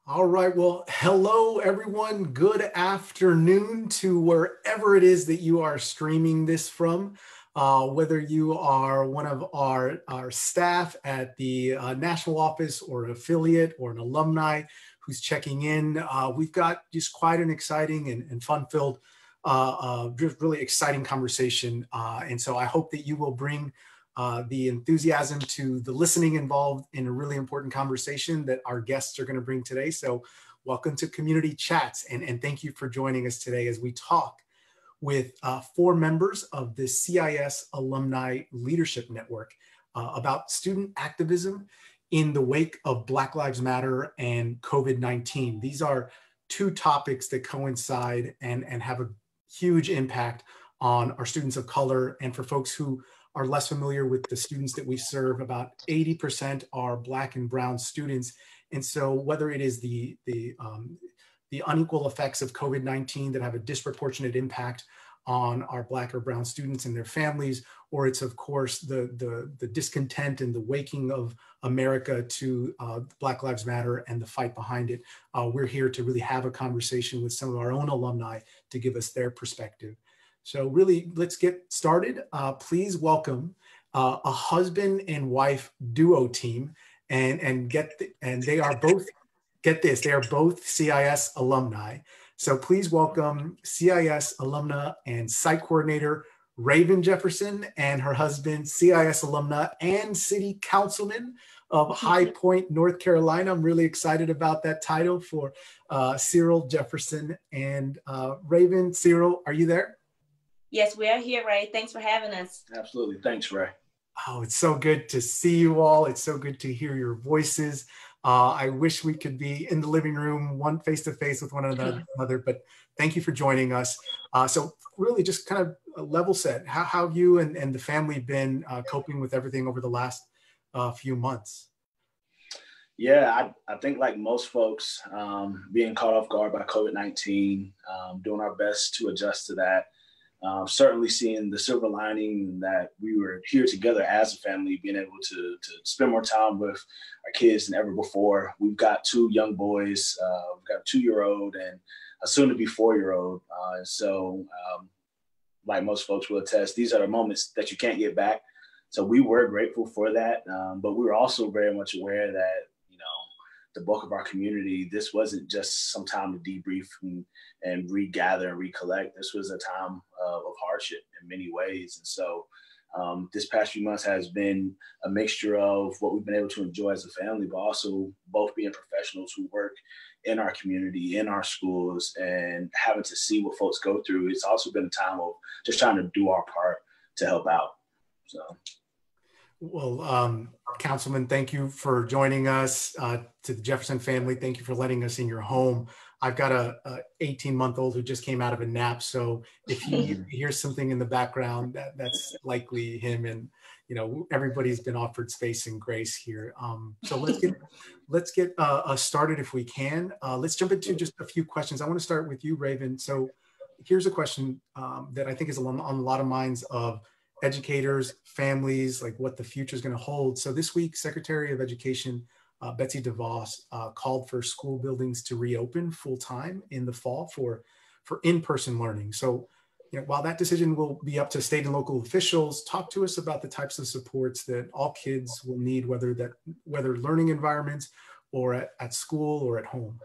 All right. Well, hello, everyone. Good afternoon to wherever it is that you are streaming this from. Whether you are one of our staff at the national office or an affiliate or an alumni who's checking in, we've got just quite an exciting and fun-filled, just really exciting conversation. And so I hope that you will bring the enthusiasm to the listening involved in a really important conversation that our guests are going to bring today. So welcome to Community Chats, and thank you for joining us today as we talk with 4 members of the CIS Alumni Leadership Network about student activism in the wake of Black Lives Matter and COVID-19. These are 2 topics that coincide and have a huge impact on our students of color. And for folks who are less familiar with the students that we serve, about 80% are Black and Brown students. And so whether it is the unequal effects of COVID-19 that have a disproportionate impact on our Black or Brown students and their families, or it's of course the discontent and the waking of America to Black Lives Matter and the fight behind it, we're here to really have a conversation with some of our own alumni to give us their perspective. So really, let's get started. Please welcome a husband and wife duo team, and they are both, get this, they are both CIS alumni. So please welcome CIS alumna and site coordinator Raven Jefferson and her husband, CIS alumna and city councilman of High Point, North Carolina. I'm really excited about that title for Cyril Jefferson and Raven. Cyril, are you there? Yes, we are here, Ray. Thanks for having us. Absolutely. Thanks, Ray. Oh, it's so good to see you all. It's so good to hear your voices. I wish we could be in the living room, one face-to-face with one another, but thank you for joining us. So really just kind of level set, how have you and the family been coping with everything over the last few months? Yeah, I think like most folks, being caught off guard by COVID-19, doing our best to adjust to that. Certainly seeing the silver lining that we were here together as a family, being able to spend more time with our kids than ever before. We've got 2 young boys. We've got a 2-year-old and a soon-to-be 4-year-old. So like most folks will attest, these are the moments that you can't get back. So we were grateful for that. But we were also very much aware that, the bulk of our community, this wasn't just some time to debrief and regather and recollect. This was a time of hardship in many ways. And so this past few months has been a mixture of what we've been able to enjoy as a family, but also both being professionals who work in our community, in our schools, and having to see what folks go through. It's also been a time of just trying to do our part to help out. So. Well, Councilman, thank you for joining us. To the Jefferson family, thank you for letting us in your home. I've got a 18-month-old who just came out of a nap, so if you hear something in the background, that's likely him. And everybody's been offered space and grace here. So let's get started if we can. Let's jump into just a few questions. I want to start with you, Raven. So here's a question that I think is on a lot of minds of educators, families, like what the future is going to hold. So this week, Secretary of Education Betsy DeVos called for school buildings to reopen full-time in the fall for in-person learning. So while that decision will be up to state and local officials, talk to us about the types of supports that all kids will need, whether learning environments or at school or at home.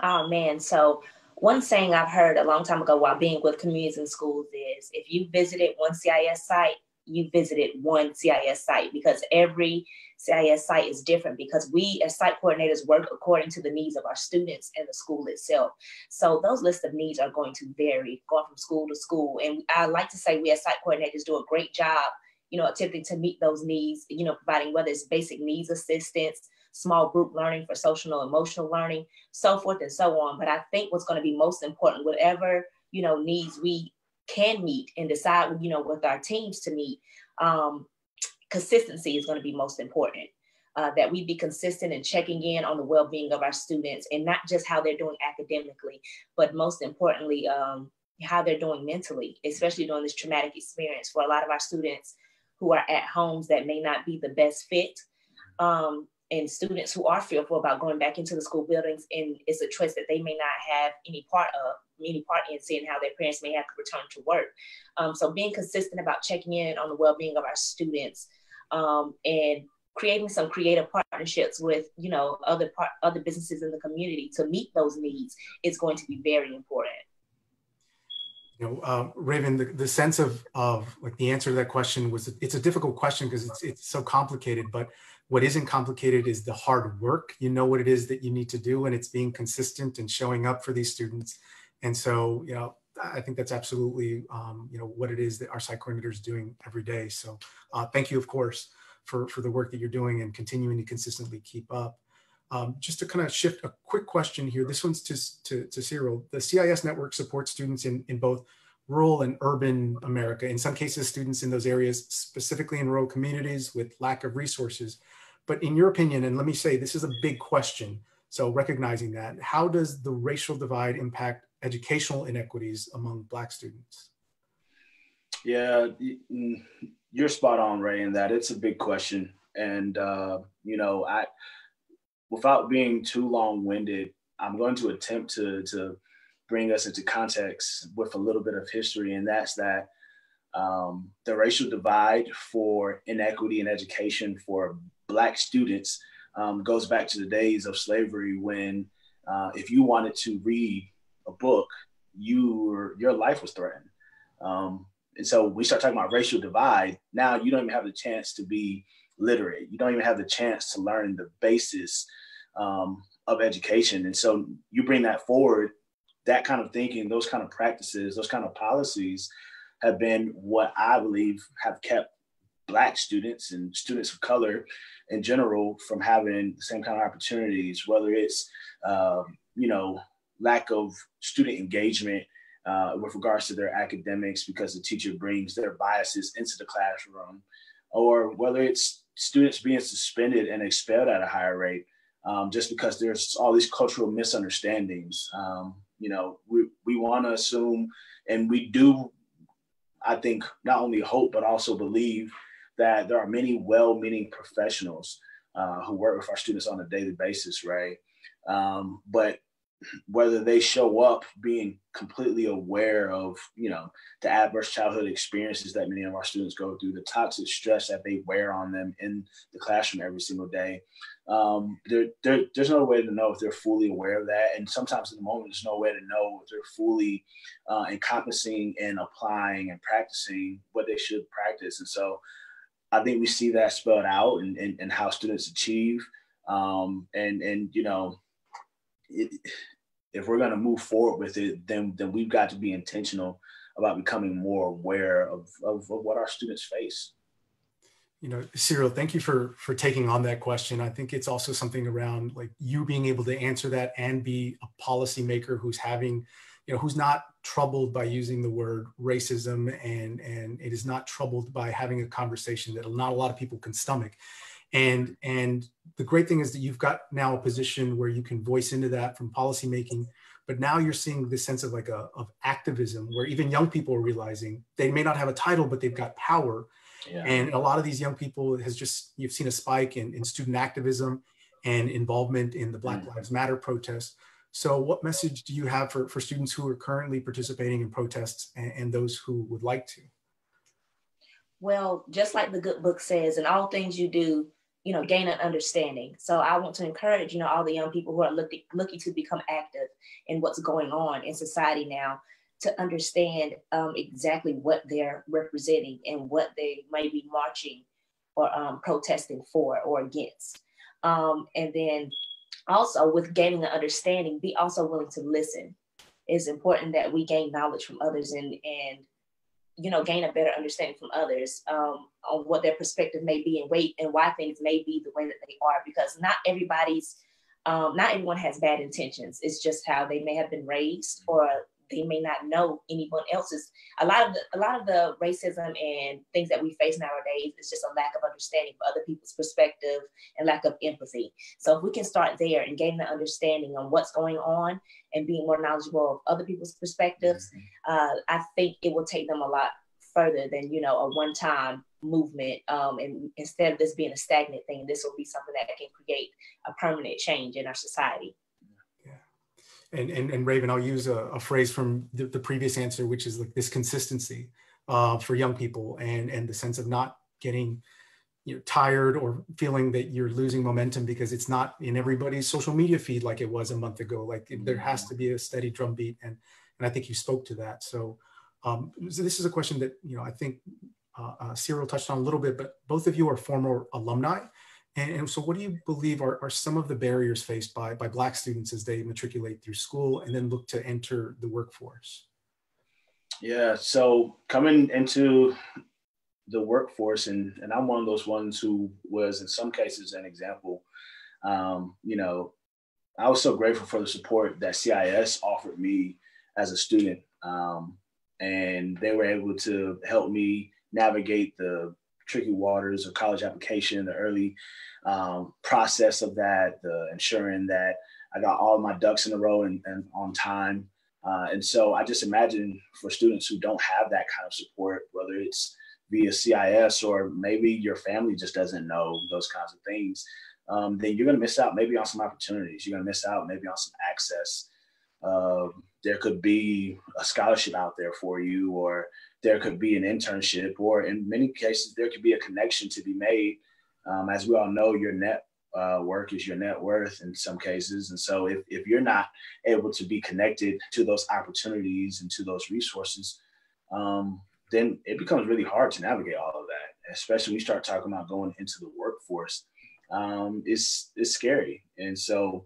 Oh man, so one saying I've heard a long time ago while being with communities and schools is, if you visited one CIS site, you visited one CIS site, because every CIS site is different, because we as site coordinators work according to the needs of our students and the school itself. So those lists of needs are going to vary, going from school to school. And I like to say we as site coordinators do a great job, attempting to meet those needs, providing whether it's basic needs assistance, small group learning for social and emotional learning, so forth and so on. But I think what's going to be most important, whatever, needs we can meet and decide, with our teams to meet, consistency is going to be most important. That we be consistent in checking in on the well-being of our students, and not just how they're doing academically, but most importantly, how they're doing mentally, especially during this traumatic experience for a lot of our students who are at homes that may not be the best fit. and students who are fearful about going back into the school buildings, and it's a choice that they may not have any part in, seeing how their parents may have to return to work. So being consistent about checking in on the well-being of our students, and creating some creative partnerships with, other businesses in the community to meet those needs is going to be very important. Raven, the sense of like the answer to that question was, it's a difficult question because it's so complicated, but what isn't complicated is the hard work. You know what it is that you need to do, and it's being consistent and showing up for these students. And so, I think that's absolutely, what it is that our site coordinator is doing every day. So thank you, of course, for the work that you're doing and continuing to consistently keep up. Just to kind of shift a quick question here. This one's to Cyril. The CIS network supports students in both rural and urban America. In some cases, students in those areas, specifically in rural communities with lack of resources. But in your opinion, and let me say, this is a big question. So recognizing that, how does the racial divide impact educational inequities among Black students? Yeah, you're spot on, Ray, in that it's a big question. And, without being too long-winded, I'm going to attempt to bring us into context with a little bit of history, and that's that the racial divide for inequity in education for Black students goes back to the days of slavery, when if you wanted to read a book, your life was threatened. And so we start talking about racial divide. Now you don't even have the chance to be literate. You don't even have the chance to learn the basis of education. And so you bring that forward, that kind of thinking, those kind of practices, those kind of policies have been what I believe have kept Black students and students of color in general from having the same kind of opportunities, whether it's, lack of student engagement with regards to their academics because the teacher brings their biases into the classroom, or whether it's students being suspended and expelled at a higher rate just because there's all these cultural misunderstandings. We want to assume, and we do, I think, not only hope, but also believe that there are many well-meaning professionals who work with our students on a daily basis, right? But whether they show up being completely aware of, the adverse childhood experiences that many of our students go through, the toxic stress that they wear on them in the classroom every single day, there's no way to know if they're fully aware of that. And sometimes in the moment, there's no way to know if they're fully encompassing and applying and practicing what they should practice. And so I think we see that spelled out in how students achieve. If we're going to move forward with it, then we've got to be intentional about becoming more aware of what our students face. Cyril, thank you for taking on that question. I think it's also something around like you being able to answer that and be a policymaker who's having, who's not troubled by using the word racism and it is not troubled by having a conversation that not a lot of people can stomach. And the great thing is that you've got now a position where you can voice into that from policymaking, but now you're seeing this sense of of activism where even young people are realizing they may not have a title, but they've got power. Yeah. And a lot of these young people you've seen a spike in student activism and involvement in the Black Lives Matter protests. So what message do you have for students who are currently participating in protests and those who would like to? Well, just like the good book says, in all things you do, gain an understanding. So I want to encourage, all the young people who are looking to become active in what's going on in society now to understand exactly what they're representing and what they might be marching or protesting for or against. And then also with gaining an understanding, be also willing to listen. It's important that we gain knowledge from others and gain a better understanding from others on what their perspective may be and why things may be the way that they are, because not everyone has bad intentions. It's just how they may have been raised, or they may not know anyone else's. A lot of the racism and things that we face nowadays is just a lack of understanding for other people's perspective and lack of empathy. So if we can start there and gain the understanding on what's going on and being more knowledgeable of other people's perspectives, I think it will take them a lot further than, a one-time movement. And instead of this being a stagnant thing, this will be something that can create a permanent change in our society. Yeah. And Raven, I'll use a phrase from the previous answer, which is like this consistency for young people and the sense of not getting tired or feeling that you're losing momentum because it's not in everybody's social media feed like it was a month ago. Like there has to be a steady drumbeat, and I think you spoke to that. So this is a question that I think Cyril touched on a little bit, but both of you are former alumni, and so what do you believe are some of the barriers faced by Black students as they matriculate through school and then look to enter the workforce? Yeah, so coming into the workforce, and I'm one of those ones who was in some cases an example. I was so grateful for the support that CIS offered me as a student, and they were able to help me navigate the tricky waters of college application, the early process of that, the ensuring that I got all my ducks in a row and on time. And so I just imagine for students who don't have that kind of support, whether it's via CIS or maybe your family just doesn't know those kinds of things, then you're going to miss out maybe on some opportunities. You're going to miss out maybe on some access. There could be a scholarship out there for you, or there could be an internship, or in many cases, there could be a connection to be made. As we all know, your network is your net worth in some cases. And so if you're not able to be connected to those opportunities and to those resources, then it becomes really hard to navigate all of that, especially when you start talking about going into the workforce. It's scary. And so,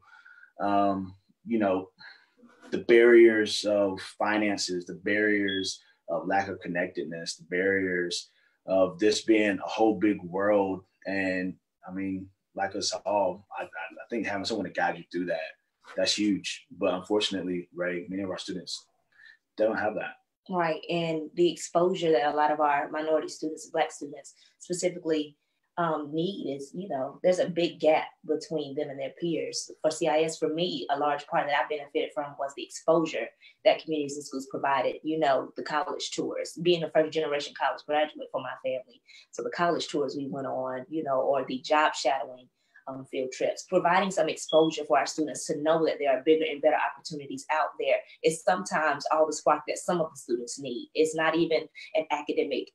the barriers of finances, the barriers of lack of connectedness, the barriers of this being a whole big world. And I mean, like us all, I think having someone to guide you through that's huge. But unfortunately, right, many of our students, they don't have that. Right, and the exposure that a lot of our minority students, Black students specifically, need is, there's a big gap between them and their peers. For CIS, for me, a large part that I benefited from was the exposure that communities and schools provided. The college tours, being a first generation college graduate for my family. So the college tours we went on, or the job shadowing field trips, providing some exposure for our students to know that there are bigger and better opportunities out there is sometimes all the spark that some of the students need. It's not even an academic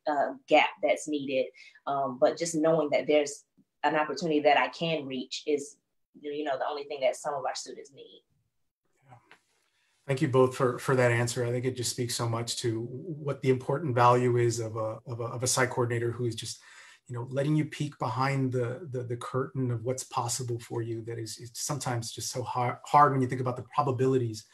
gap that's needed, but just knowing that there's an opportunity that I can reach is, the only thing that some of our students need. Yeah. Thank you both for that answer. I think it just speaks so much to what the important value is of a site coordinator who is just letting you peek behind the curtain of what's possible for you. That is sometimes just so hard when you think about the probabilities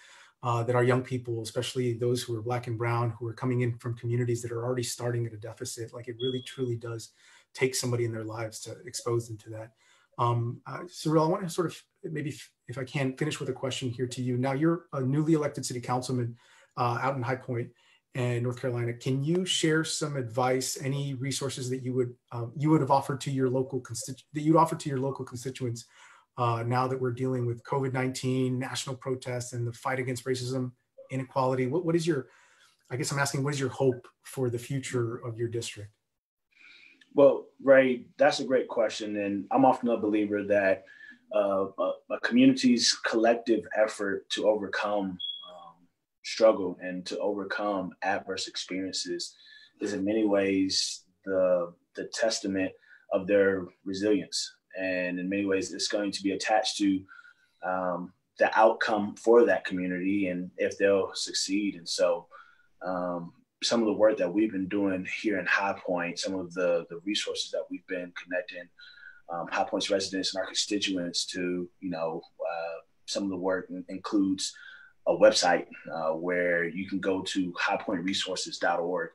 that our young people, especially those who are Black and brown, who are coming in from communities that are already starting at a deficit. Like it really truly does take somebody in their lives to expose them to that. Cyril, I want to sort of maybe, if I can, finish with a question here to you. Now you're a newly elected city councilman out in High Point and North Carolina. Can you share some advice, any resources that you would have offered to your local constituents now that we're dealing with COVID-19, national protests, and the fight against racism, inequality? What is your, I guess I'm asking, what is your hope for the future of your district? Well, Ray, that's a great question. And I'm often a believer that a community's collective effort to overcome struggle and to overcome adverse experiences is in many ways the testament of their resilience. And in many ways, it's going to be attached to the outcome for that community and if they'll succeed. And so some of the work that we've been doing here in High Point, some of the resources that we've been connecting High Point's residents and our constituents to, some of the work includes a website where you can go to highpointresources.org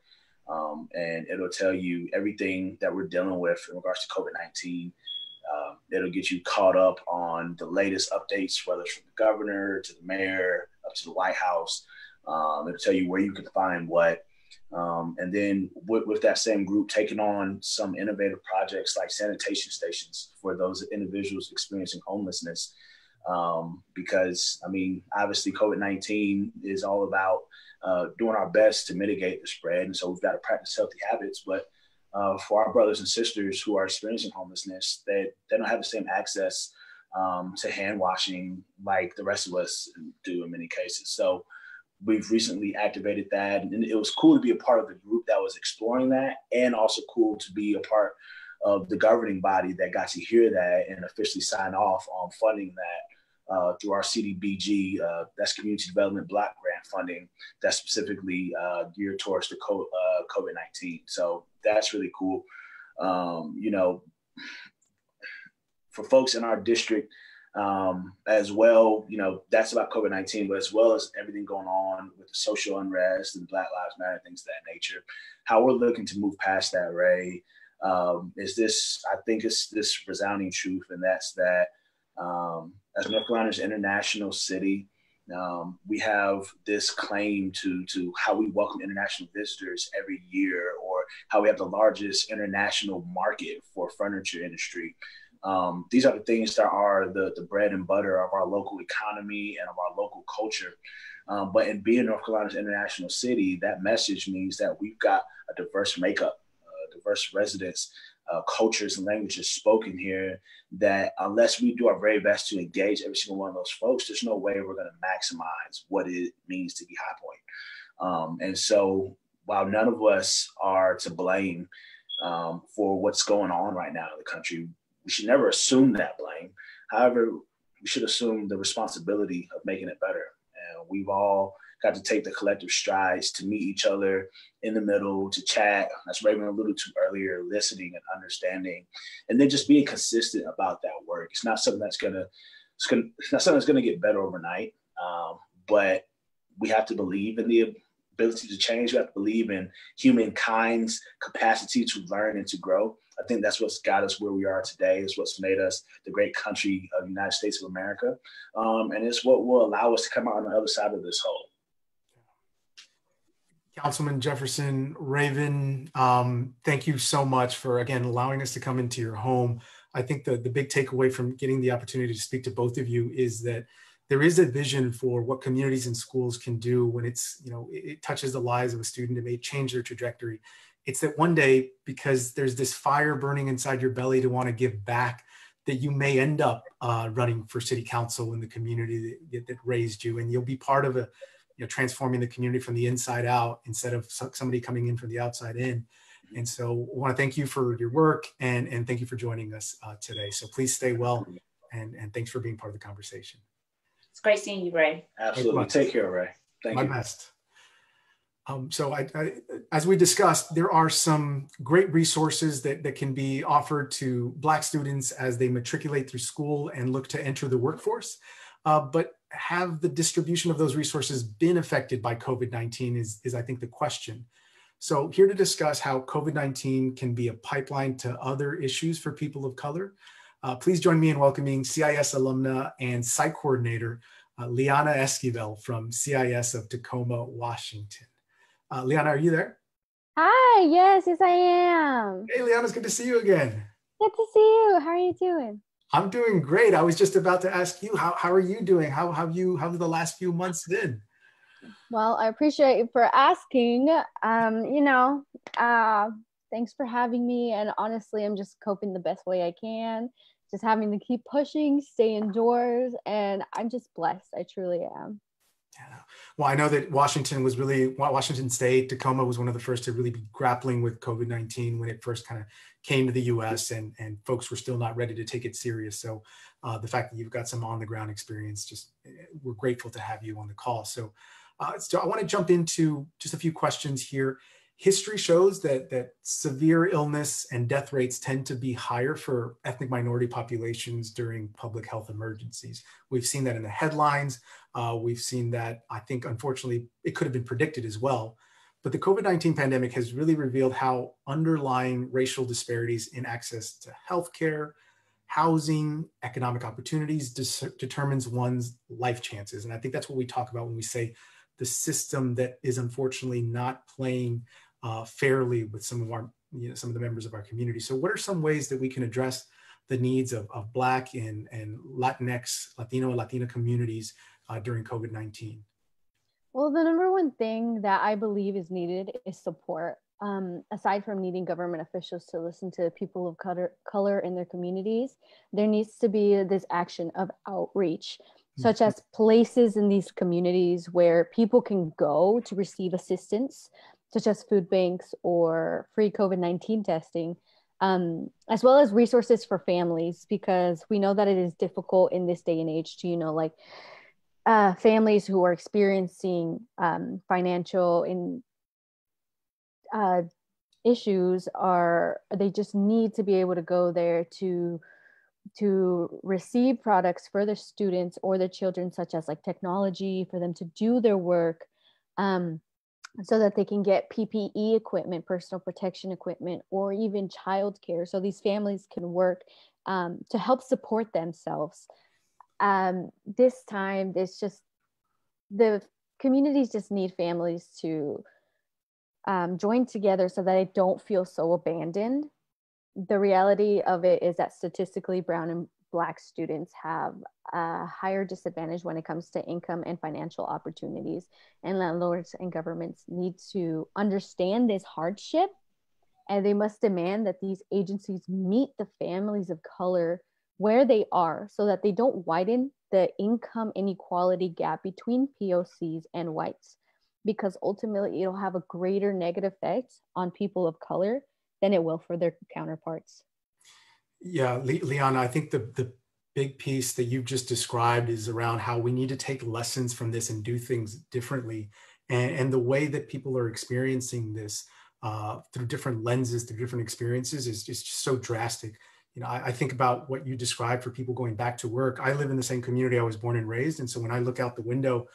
and it'll tell you everything that we're dealing with in regards to COVID-19. It'll get you caught up on the latest updates, whether it's from the governor to the mayor, up to the White House. It'll tell you where you can find what. And then with that same group, taking on some innovative projects like sanitation stations for those individuals experiencing homelessness. Because, I mean, obviously COVID-19 is all about doing our best to mitigate the spread. And so we've got to practice healthy habits, but for our brothers and sisters who are experiencing homelessness, they don't have the same access to hand washing like the rest of us do in many cases. So we've recently activated that, and it was cool to be a part of the group that was exploring that, and also cool to be a part of the governing body that got to hear that and officially sign off on funding that through our CDBG, that's Community Development Block Grant funding, that's specifically geared towards the COVID-19. So that's really cool. For folks in our district as well, that's about COVID-19, but as well as everything going on with the social unrest and Black Lives Matter, things of that nature, how we're looking to move past that, Ray, is this, I think it's this resounding truth, and that's that as North Carolina's international city, we have this claim to how we welcome international visitors every year, or how we have the largest international market for furniture industry. These are the things that are the bread and butter of our local economy and of our local culture. But in being North Carolina's international city, that message means that we've got a diverse makeup, diverse residents, cultures and languages spoken here, that unless we do our very best to engage every single one of those folks, there's no way we're going to maximize what it means to be High Point. And so while none of us are to blame for what's going on right now in the country, we should never assume that blame. However, we should assume the responsibility of making it better. And we've all got to take the collective strides to meet each other in the middle, to chat, as Raven alluded to earlier, listening and understanding, and then just being consistent about that work. It's not something that's gonna get better overnight, but we have to believe in the ability to change. We have to believe in humankind's capacity to learn and to grow. I think that's what's got us where we are today. It's what's made us the great country of the United States of America. And it's what will allow us to come out on the other side of this hole. Councilman Jefferson, Raven, thank you so much for, again, allowing us to come into your home. I think the big takeaway from getting the opportunity to speak to both of you is that there is a vision for what communities and schools can do when it touches the lives of a student. It may change their trajectory. It's that one day, because there's this fire burning inside your belly to want to give back, that you may end up running for city council in the community that raised you, and you'll be part of transforming the community from the inside out instead of somebody coming in from the outside in. And so I want to thank you for your work, and thank you for joining us today. So please stay well, and thanks for being part of the conversation. It's great seeing you, Ray. Absolutely. Take care, Ray. Thank you. My best. So as we discussed, there are some great resources that can be offered to Black students as they matriculate through school and look to enter the workforce. But have the distribution of those resources been affected by COVID-19 is I think the question. So here to discuss how COVID-19 can be a pipeline to other issues for people of color, please join me in welcoming CIS alumna and site coordinator, Leanna Esquivel from CIS of Tacoma, Washington. Leanna, are you there? Hi, yes, I am. Hey, Leanna, it's good to see you again. Good to see you. How are you doing? I'm doing great. I was just about to ask you, how are you doing? How have the last few months been? Well, I appreciate you for asking. Thanks for having me. And honestly, I'm just coping the best way I can. Just having to keep pushing, stay indoors, and I'm just blessed. I truly am. Yeah. Well, I know that Washington State, Tacoma was one of the first to really be grappling with COVID-19 when it first kind of came to the US, and folks were still not ready to take it serious. So the fact that you've got some on the ground experience, we're grateful to have you on the call. So I want to jump into just a few questions here. History shows that severe illness and death rates tend to be higher for ethnic minority populations during public health emergencies. We've seen that in the headlines. We've seen that, I think, unfortunately, it could have been predicted as well. But the COVID-19 pandemic has really revealed how underlying racial disparities in access to healthcare, housing, economic opportunities determines one's life chances. And I think that's what we talk about when we say the system that is unfortunately not playing fairly with some of the members of our community. So what are some ways that we can address the needs of Black and Latinx, Latino and Latina communities during COVID-19? Well, the number one thing that I believe is needed is support. aside from needing government officials to listen to people of color in their communities, there needs to be this action of outreach, such as places in these communities where people can go to receive assistance, such as food banks or free COVID-19 testing, as well as resources for families, because we know that it is difficult in this day and age to, like families who are experiencing financial issues they just need to be able to go there to receive products for their students or their children, such as like technology, for them to do their work, so that they can get PPE equipment, personal protection equipment, or even childcare, so these families can work to help support themselves. This time, the communities just need families to join together so that they don't feel so abandoned. The reality of it is that statistically, brown and Black students have a higher disadvantage when it comes to income and financial opportunities. And landlords and governments need to understand this hardship, and they must demand that these agencies meet the families of color where they are, so that they don't widen the income inequality gap between POCs and whites, because ultimately it'll have a greater negative effect on people of color than it will for their counterparts. Yeah, Leanna, I think the big piece that you've just described is around how we need to take lessons from this and do things differently. And the way that people are experiencing this through different lenses, through different experiences is just so drastic. I think about what you described for people going back to work. I live in the same community I was born and raised. And so when I look out the window,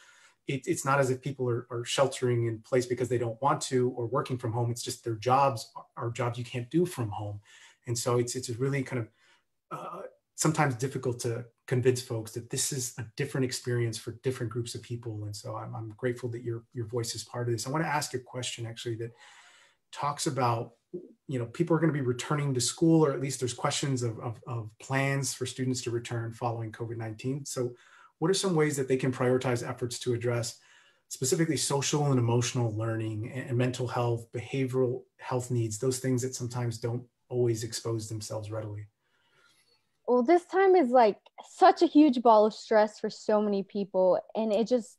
it's not as if people are sheltering in place because they don't want to or working from home. It's just their jobs are jobs you can't do from home. And so it's really kind of sometimes difficult to convince folks that this is a different experience for different groups of people. And so I'm grateful that your voice is part of this. I want to ask a question actually that talks about, people are going to be returning to school, or at least there's questions of plans for students to return following COVID-19. So what are some ways that they can prioritize efforts to address specifically social and emotional learning and mental health, behavioral health needs, those things that sometimes don't always expose themselves readily? Well, this time is like such a huge ball of stress for so many people. And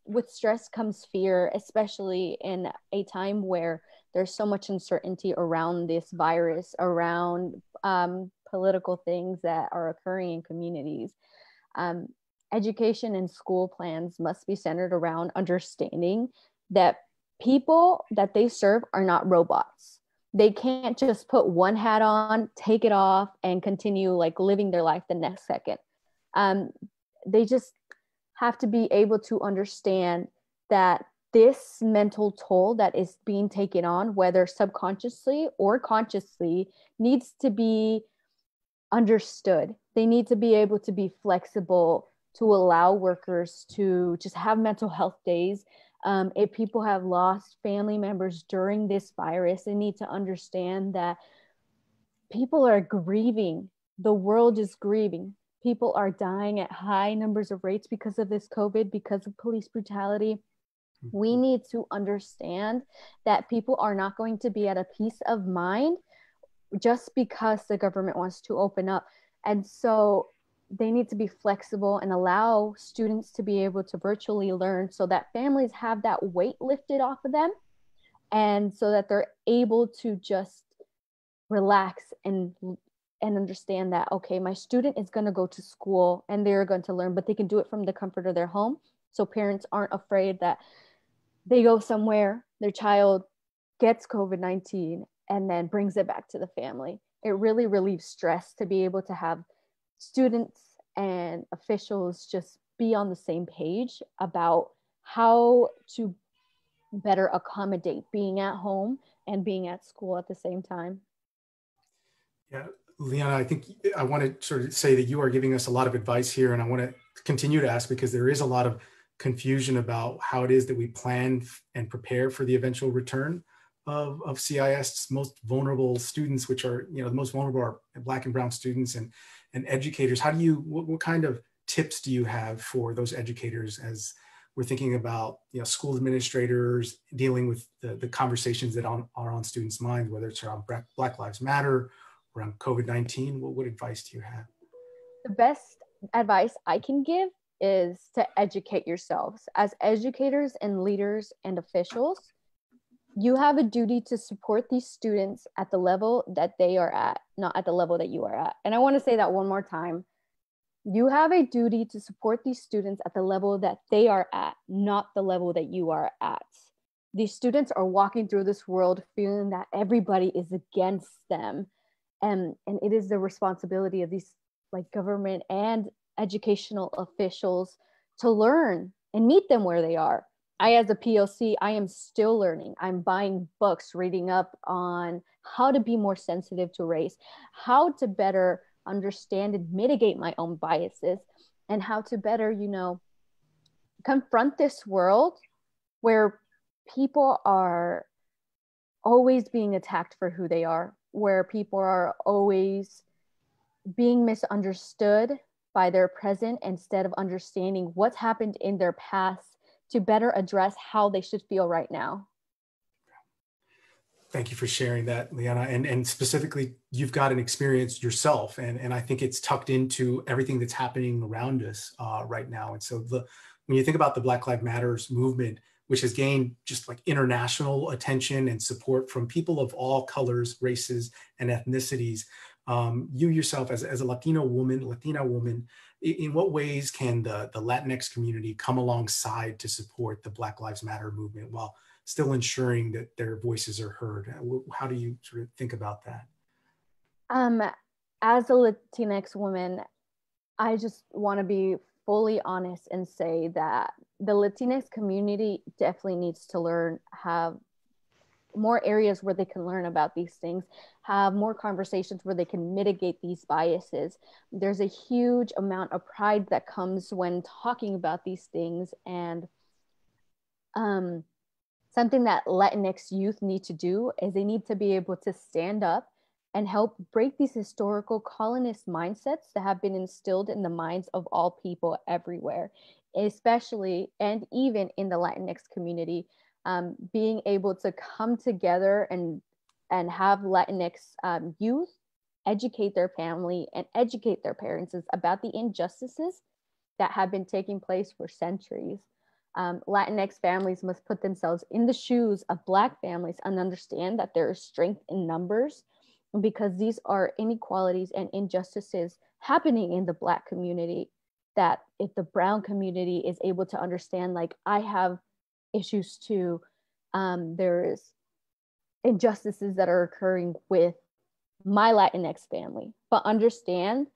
with stress comes fear, especially in a time where there's so much uncertainty around this virus, around political things that are occurring in communities. Education and school plans must be centered around understanding that people that they serve are not robots. They can't just put one hat on, take it off, and continue like living their life the next second. They just have to be able to understand that this mental toll that is being taken on, whether subconsciously or consciously, needs to be understood. They need to be able to be flexible to allow workers to just have mental health days. If people have lost family members during this virus, they need to understand that people are grieving. The world is grieving. People are dying at high numbers of rates because of this COVID, because of police brutality. We need to understand that people are not going to be at a peace of mind just because the government wants to open up. And so they need to be flexible and allow students to be able to virtually learn, so that families have that weight lifted off of them, and so that they're able to just relax and understand that, okay, my student is going to go to school and they're going to learn, but they can do it from the comfort of their home. So parents aren't afraid that they go somewhere, their child gets COVID-19 and then brings it back to the family. It really relieves stress to be able to have students and officials just be on the same page about how to better accommodate being at home and being at school at the same time. Yeah, Leanna, I think I want to sort of say that you are giving us a lot of advice here, and I want to continue to ask because there is a lot of confusion about how it is that we plan and prepare for the eventual return of CIS. Most vulnerable students, which are, the most vulnerable are Black and brown students and educators. How do you, what kind of tips do you have for those educators as we're thinking about, school administrators dealing with the conversations that are on students' minds, whether it's around Black Lives Matter, around COVID-19. What advice do you have? The best advice I can give is to educate yourselves. As educators and leaders and officials, you have a duty to support these students at the level that they are at, not at the level that you are at. And I want to say that one more time. You have a duty to support these students at the level that they are at, not the level that you are at. These students are walking through this world feeling that everybody is against them. And it is the responsibility of these government and educational officials to learn and meet them where they are. I, as a POC, I am still learning. I'm buying books, reading up on how to be more sensitive to race, how to better understand and mitigate my own biases, and how to better, confront this world where people are always being attacked for who they are, where people are always being misunderstood by their present instead of understanding what's happened in their past to better address how they should feel right now. Thank you for sharing that, Leanna. And specifically, you've got an experience yourself, and I think it's tucked into everything that's happening around us right now. And so when you think about the Black Lives Matters movement, which has gained just international attention and support from people of all colors, races, and ethnicities, you yourself as a Latina woman, in what ways can the Latinx community come alongside to support the Black Lives Matter movement while still ensuring that their voices are heard? How do you sort of think about that? As a Latinx woman, I just want to be fully honest and say that the Latinx community definitely needs to have more areas where they can learn about these things, have more conversations where they can mitigate these biases. There's a huge amount of pride that comes when talking about these things, and something that Latinx youth need to do is they need to be able to stand up and help break these historical colonist mindsets that have been instilled in the minds of all people everywhere, especially and even in the Latinx community. Being able to come together and have Latinx youth educate their family and educate their parents about the injustices that have been taking place for centuries. Latinx families must put themselves in the shoes of Black families and understand that there is strength in numbers, because these are inequalities and injustices happening in the Black community that if the Brown community is able to understand, I have issues too, there's injustices that are occurring with my Latinx family, but understand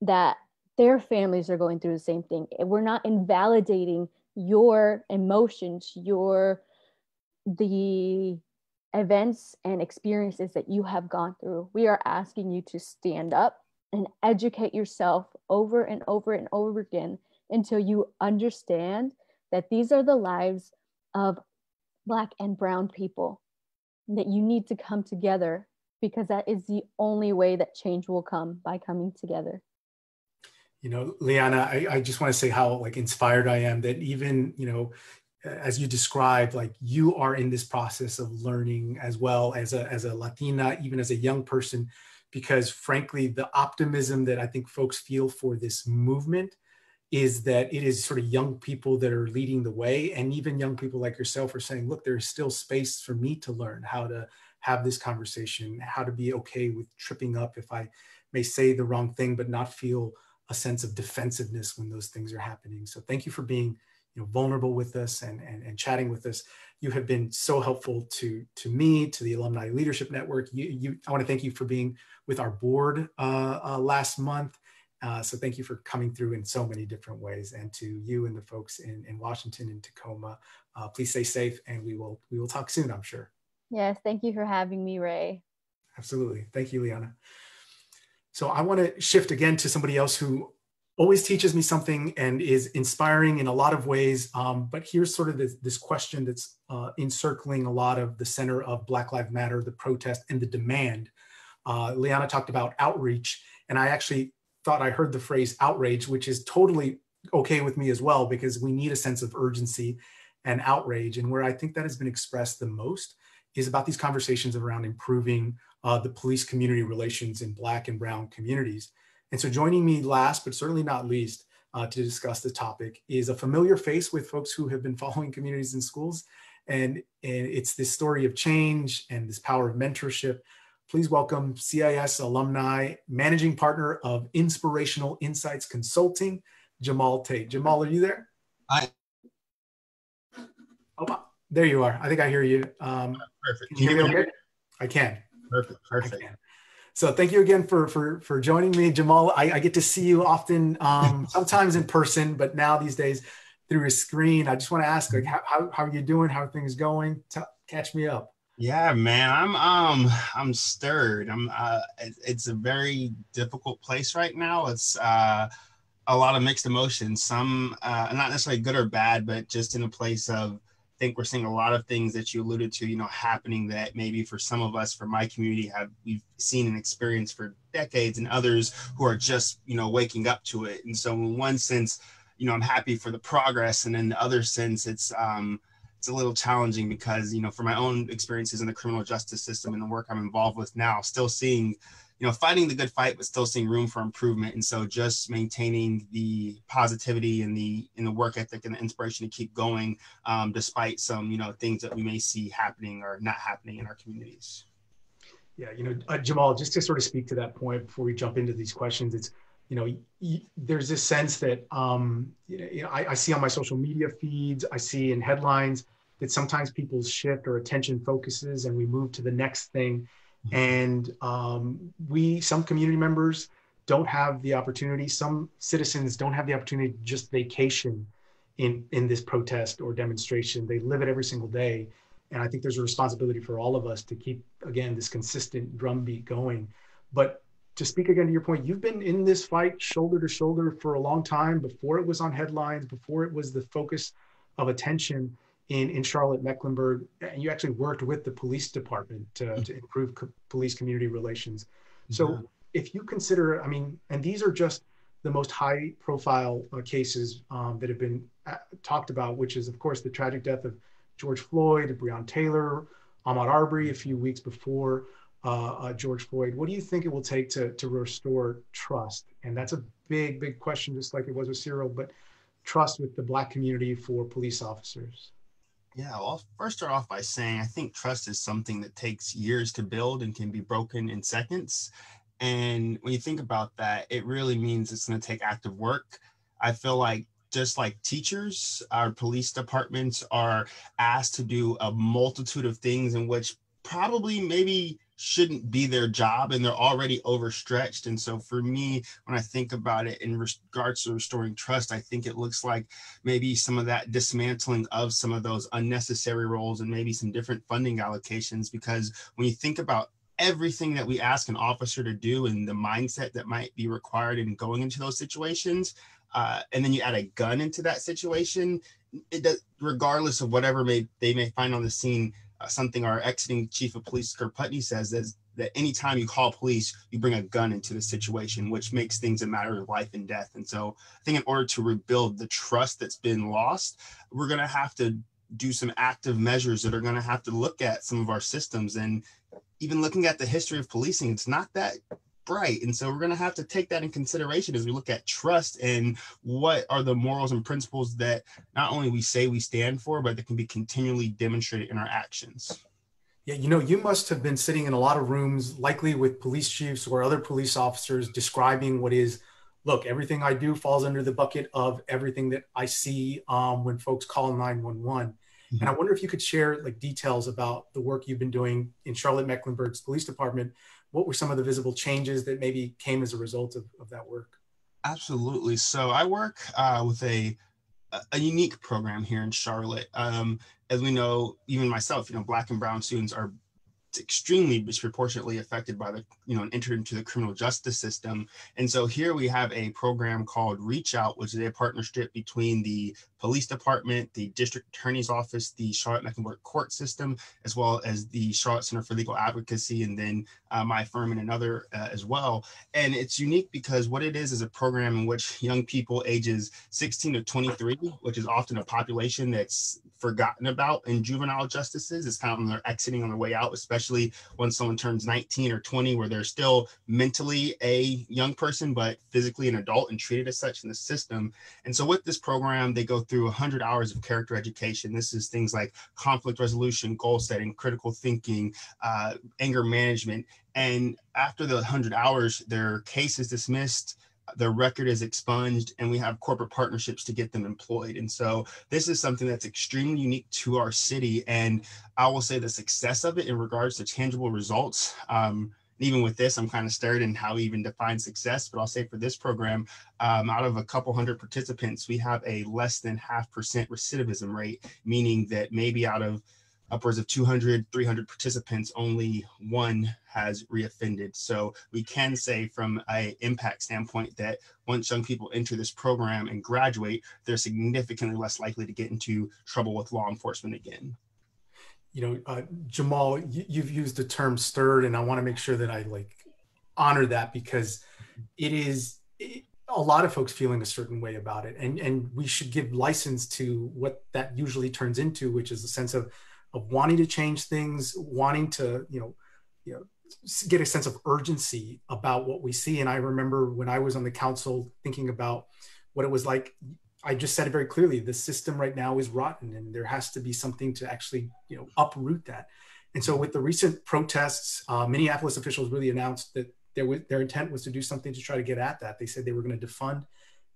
that their families are going through the same thing. We're not invalidating your emotions, the events and experiences that you have gone through. We are asking you to stand up and educate yourself over and over and over again until you understand that these are the lives of Black and Brown people, that you need to come together, because that is the only way that change will come, by coming together. Leanna, I just want to say how inspired I am that even, as you described, you are in this process of learning as well as a Latina, even as a young person, because frankly, the optimism that I think folks feel for this movement is that it is sort of young people that are leading the way. And even young people like yourself are saying, look, there's still space for me to learn how to have this conversation, how to be okay with tripping up if I may say the wrong thing, but not feel a sense of defensiveness when those things are happening. So thank you for being vulnerable with us and chatting with us. You have been so helpful to me, to the Alumni Leadership Network. I want to thank you for being with our board last month. So thank you for coming through in so many different ways, and to you and the folks in Washington and Tacoma. Please stay safe, and we will talk soon, I'm sure. Yes, thank you for having me, Ray. Absolutely. Thank you, Leanna. So I want to shift again to somebody else who always teaches me something and is inspiring in a lot of ways. But here's sort of this question that's encircling a lot of the center of Black Lives Matter, the protest and the demand. Leanna talked about outreach, and I actually thought I heard the phrase outrage, which is totally okay with me as well, because we need a sense of urgency and outrage. And where I think that has been expressed the most is about these conversations around improving the police community relations in Black and Brown communities. And so joining me last, but certainly not least, to discuss the topic is a familiar face with folks who have been following communities in schools. And it's this story of change and this power of mentorship. Please welcome CIS alumni, managing partner of Inspirational Insights Consulting, Jamal Tate. Jamal, are you there? Hi. Oh, there you are. I think I hear you. Perfect. Can you hear me okay? I can. Perfect. I can. So thank you again for joining me, Jamal. I get to see you often, sometimes in person, but now these days through a screen. I just want to ask, like, how are you doing? How are things going? Catch me up. Yeah, man, I'm stirred. It's a very difficult place right now. It's a lot of mixed emotions. Some not necessarily good or bad, but just in a place of, I think we're seeing a lot of things that you alluded to, happening that maybe for some of us, for my community, we've seen and experienced for decades, and others who are just, waking up to it. And so in one sense, I'm happy for the progress. And in the other sense, it's a little challenging because, for my own experiences in the criminal justice system and the work I'm involved with now, still seeing, fighting the good fight, but still seeing room for improvement. And so just maintaining the positivity and the work ethic and the inspiration to keep going, despite some, things that we may see happening or not happening in our communities. Yeah, Jamal, just to sort of speak to that point before we jump into these questions, it's, there's this sense that, I see on my social media feeds, I see in headlines that sometimes people shift or attention focuses and we move to the next thing. And some community members don't have the opportunity, some citizens don't have the opportunity to just vacation in this protest or demonstration. They live it every single day. And I think there's a responsibility for all of us to keep, again, this consistent drumbeat going. But to speak again to your point, you've been in this fight shoulder to shoulder for a long time, before it was on headlines, before it was the focus of attention in Charlotte-Mecklenburg. And you actually worked with the police department to improve police community relations. So if you consider, and these are just the most high profile cases that have been talked about, which is of course the tragic death of George Floyd, Breonna Taylor, Ahmaud Arbery a few weeks before George Floyd. What do you think it will take to restore trust? And that's a big, big question, just like it was with Cyril, but trust with the Black community for police officers. Yeah, well, I'll first start off by saying I think trust is something that takes years to build and can be broken in seconds. And when you think about that, it really means it's going to take active work. I feel like just like teachers, our police departments are asked to do a multitude of things in which probably maybe shouldn't be their job, and they're already overstretched. And so for me, when I think about it in regards to restoring trust, I think it looks like maybe some of that dismantling of some of those unnecessary roles and maybe some different funding allocations. Because when you think about everything that we ask an officer to do and the mindset that might be required in going into those situations, and then you add a gun into that situation, it does, regardless of whatever they may find on the scene. Something our exiting chief of police, Kurt Putney, says is that anytime you call police, you bring a gun into the situation, which makes things a matter of life and death. And so I think in order to rebuild the trust that's been lost, we're going to have to do some active measures that are going to have to look at some of our systems. And even looking at the history of policing, it's not that bright. And so we're going to have to take that in consideration as we look at trust and what are the morals and principles that not only we say we stand for, but that can be continually demonstrated in our actions. Yeah, you must have been sitting in a lot of rooms, likely with police chiefs or other police officers, describing what is, look, everything I do falls under the bucket of everything that I see when folks call 911. Mm-hmm. And I wonder if you could share like details about the work you've been doing in Charlotte-Mecklenburg's police department. What were some of the visible changes that maybe came as a result of that work? Absolutely. So I work with a unique program here in Charlotte. As we know, even myself, Black and brown students are extremely disproportionately affected by the, and entered into the criminal justice system. And so here we have a program called Reach Out, which is a partnership between the police department, the district attorney's office, the Charlotte-Mecklenburg court system, as well as the Charlotte Center for Legal Advocacy, and then my firm and another as well. And it's unique because what it is a program in which young people ages 16 to 23, which is often a population that's forgotten about in juvenile justices. It's kind of when they're exiting on their way out, especially when someone turns 19 or 20, where they're still mentally a young person, but physically an adult and treated as such in the system. And so with this program, they go through 100 hours of character education. This is things like conflict resolution, goal setting, critical thinking, anger management. And after the 100 hours, their case is dismissed, their record is expunged, and we have corporate partnerships to get them employed. And so this is something that's extremely unique to our city. And I will say the success of it in regards to tangible results, even with this, I'm kind of stirred in how we even define success, but I'll say for this program, out of a couple hundred participants, we have a less than 0.5% recidivism rate, meaning that maybe out of upwards of 200, 300 participants, only one has reoffended. So we can say from an impact standpoint that once young people enter this program and graduate, they're significantly less likely to get into trouble with law enforcement again. Jamal, you've used the term stirred, and I want to make sure that I honor that, because a lot of folks feeling a certain way about it. And we should give license to what that usually turns into, which is a sense of wanting to change things, wanting to, get a sense of urgency about what we see. And I remember when I was on the council thinking about what it was like, I just said it very clearly, the system right now is rotten and there has to be something to actually, uproot that. And so with the recent protests, Minneapolis officials really announced that their intent was to do something to try to get at that. They said they were going to defund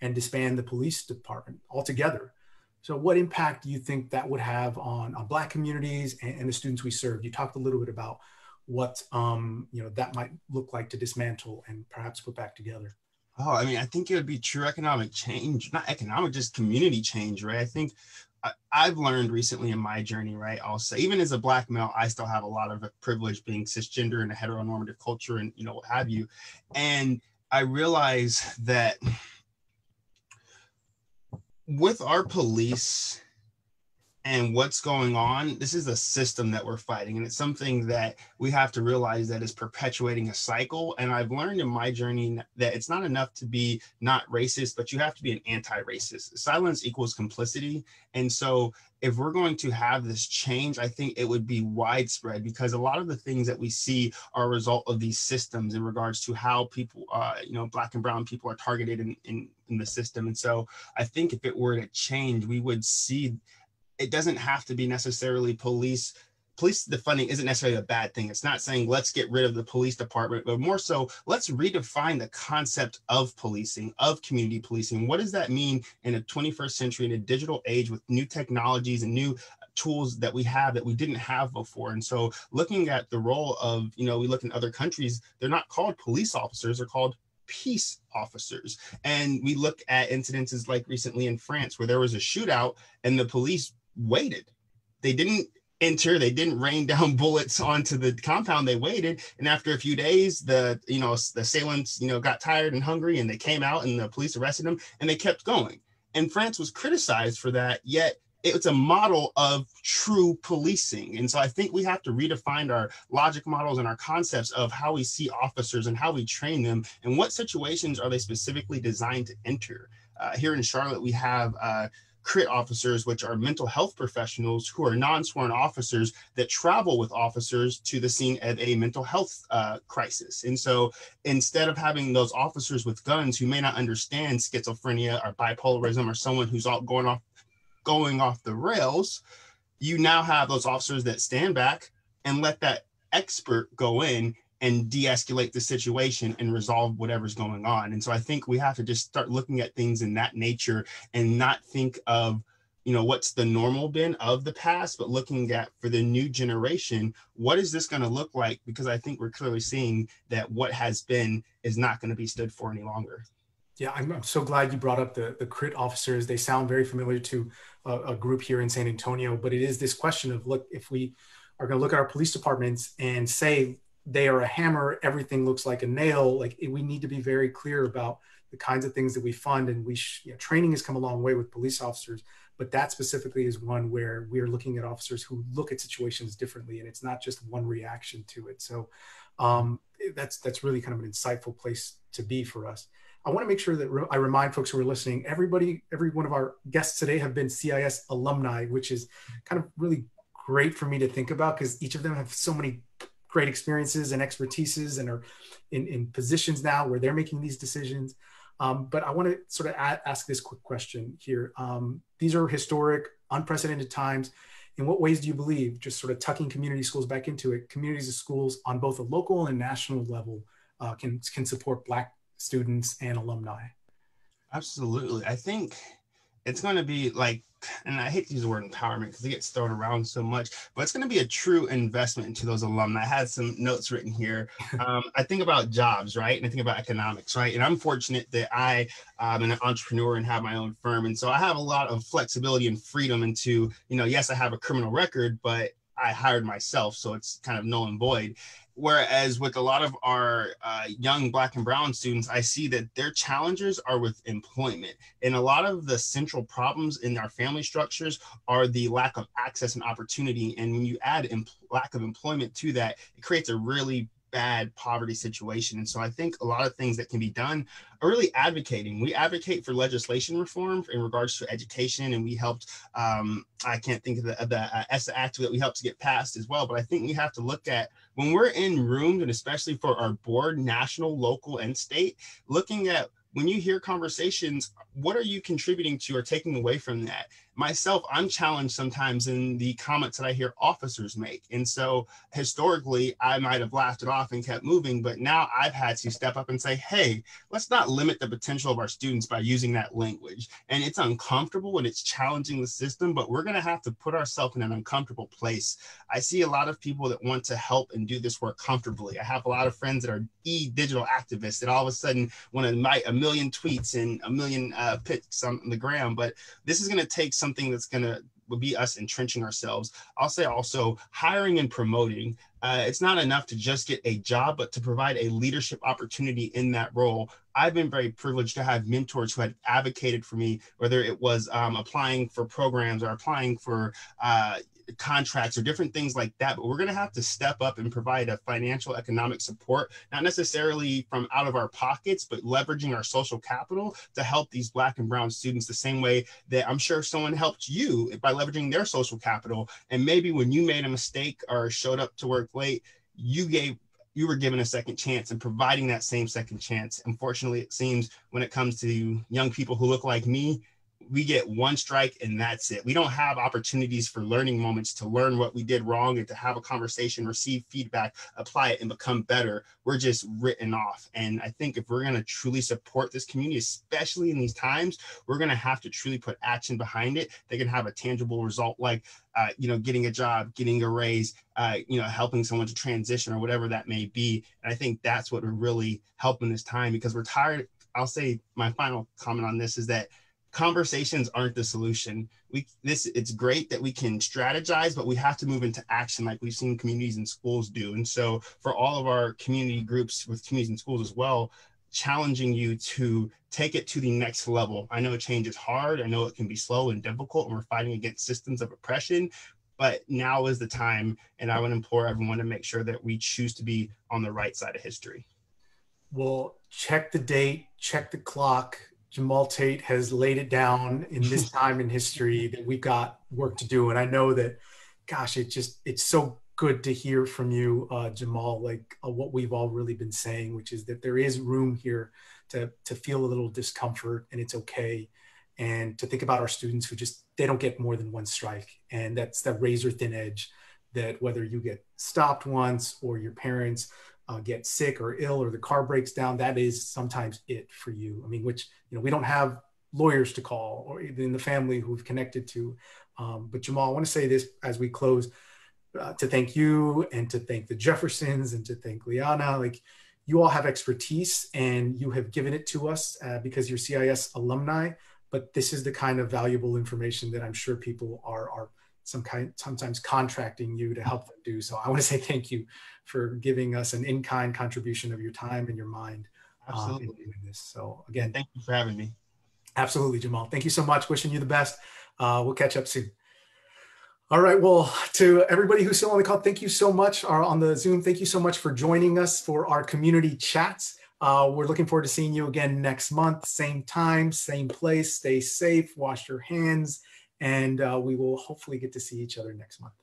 and disband the police department altogether. So what impact do you think that would have on Black communities and the students we serve? You talked a little bit about what that might look like to dismantle and perhaps put back together. Oh, I mean, I think it would be true economic change, not economic, just community change, right? I think I've learned recently in my journey, right? I'll say, even as a Black male, I still have a lot of privilege being cisgender in a heteronormative culture and, what have you. And I realize that with our police and what's going on, this is a system that we're fighting, and it's something that we have to realize that is perpetuating a cycle. And I've learned in my journey that it's not enough to be not racist, but you have to be an anti-racist. Silence equals complicity. And so if we're going to have this change, I think it would be widespread, because a lot of the things that we see are a result of these systems in regards to how people, Black and brown people are targeted in the system. And so I think if it were to change, we would see it doesn't have to be necessarily police defunding isn't necessarily a bad thing. It's not saying let's get rid of the police department, but more so let's redefine the concept of policing, of community policing. What does that mean in a 21st century, in a digital age with new technologies and new tools that we have that we didn't have before? And so looking at the role of, we look in other countries, they're not called police officers, they're called peace officers. And we look at incidences like recently in France, where there was a shootout and the police waited. They didn't enter, they didn't rain down bullets onto the compound, they waited. And after a few days, the assailants, got tired and hungry, and they came out and the police arrested them, and they kept going. And France was criticized for that, yet it's a model of true policing. And so I think we have to redefine our logic models and our concepts of how we see officers and how we train them, and what situations are they specifically designed to enter. Here in Charlotte, we have CRIT officers, which are mental health professionals who are non-sworn officers that travel with officers to the scene of a mental health crisis. And so instead of having those officers with guns who may not understand schizophrenia or bipolarism or someone who's all going off the rails, you now have those officers that stand back and let that expert go in and de-escalate the situation and resolve whatever's going on. And so I think we have to just start looking at things in that nature and not think of, what's the normal been of the past, but looking at, for the new generation, what is this going to look like? Because I think we're clearly seeing that what has been is not going to be stood for any longer. Yeah, I'm so glad you brought up the CRIT officers. They sound very familiar to a group here in San Antonio, but it is this question of, look, if we are going to look at our police departments and say they are a hammer, everything looks like a nail. Like we need to be very clear about the kinds of things that we fund, and training has come a long way with police officers, but that specifically is one where we are looking at officers who look at situations differently, and it's not just one reaction to it. So that's really kind of an insightful place to be for us. I want to make sure that I remind folks who are listening, every one of our guests today have been CIS alumni, which is kind of really great for me to think about because each of them have so many great experiences and expertises and are in positions now where they're making these decisions. But I want to sort of ask this quick question here. These are historic, unprecedented times. In what ways do you believe, just sort of tucking community schools back into it, communities of schools on both a local and national level can support Black students and alumni? Absolutely. I think it's going to be like, and I hate to use the word empowerment because it gets thrown around so much, but it's going to be a true investment into those alumni. I had some notes written here. I think about jobs, right? And I think about economics, right? And I'm fortunate that I am an entrepreneur and have my own firm. And so I have a lot of flexibility and freedom into, yes, I have a criminal record, but I hired myself. So it's kind of null and void. Whereas with a lot of our young Black and brown students, I see that their challenges are with employment. And a lot of the central problems in our family structures are the lack of access and opportunity. And when you add lack of employment to that, it creates a really bad poverty situation. And so I think a lot of things that can be done are really advocating. We advocate for legislation reform in regards to education, and we helped, I can't think of the ESSA Act that we helped to get passed as well, but I think we have to look at when we're in rooms, and especially for our board, national, local, and state, looking at when you hear conversations, what are you contributing to or taking away from that? Myself, I'm challenged sometimes in the comments that I hear officers make. And so historically, I might have laughed it off and kept moving, but now I've had to step up and say, hey, let's not limit the potential of our students by using that language. And it's uncomfortable and it's challenging the system, but we're gonna have to put ourselves in an uncomfortable place. I see a lot of people that want to help and do this work comfortably. I have a lot of friends that are digital activists that all of a sudden want to write a million tweets and a million pics on the gram, but this is gonna take something that's going to be us entrenching ourselves. I'll say also hiring and promoting. It's not enough to just get a job, but to provide a leadership opportunity in that role. I've been very privileged to have mentors who had advocated for me, whether it was applying for programs or applying for contracts or different things like that. But we're going to have to step up and provide a financial economic support, not necessarily from out of our pockets, but leveraging our social capital to help these Black and brown students the same way that I'm sure someone helped you by leveraging their social capital. And maybe when you made a mistake or showed up to work late, you were given a second chance, and providing that same second chance. Unfortunately, it seems when it comes to young people who look like me, we get one strike and that's it. We don't have opportunities for learning moments to learn what we did wrong and to have a conversation, receive feedback, apply it, and become better. We're just written off. And I think if we're going to truly support this community, especially in these times, we're going to have to truly put action behind it. They can have a tangible result like, getting a job, getting a raise, helping someone to transition or whatever that may be. And I think that's what would really help in this time, because we're tired. I'll say my final comment on this is that conversations aren't the solution. It's great that we can strategize, but we have to move into action like we've seen communities and schools do. And so for all of our community groups with communities and schools as well, challenging you to take it to the next level. I know change is hard. I know it can be slow and difficult, and we're fighting against systems of oppression, but now is the time. And I would implore everyone to make sure that we choose to be on the right side of history. Well, check the date, check the clock. Jamal Tate has laid it down in this time in history that we've got work to do. And I know that, gosh, it's so good to hear from you, Jamal, like what we've all really been saying, which is that there is room here to feel a little discomfort, and it's okay. And to think about our students who they don't get more than one strike. And that's that razor thin edge that whether you get stopped once or your parents get sick or ill or the car breaks down, that is sometimes it for you. I mean, which, we don't have lawyers to call or in the family who we've connected to. But Jamal, I want to say this as we close, to thank you and to thank the Jeffersons and to thank Leanna. Like, you all have expertise and you have given it to us because you're CIS alumni, but this is the kind of valuable information that I'm sure people are sometimes contracting you to help them do. So I want to say thank you for giving us an in-kind contribution of your time and your mind in doing this. So again, thank you for having me. Absolutely, Jamal. Thank you so much. Wishing you the best. We'll catch up soon. All right. Well, to everybody who's still on the call, thank you so much. On the Zoom, thank you so much for joining us for our community chats. We're looking forward to seeing you again next month, same time, same place. Stay safe, wash your hands, and we will hopefully get to see each other next month.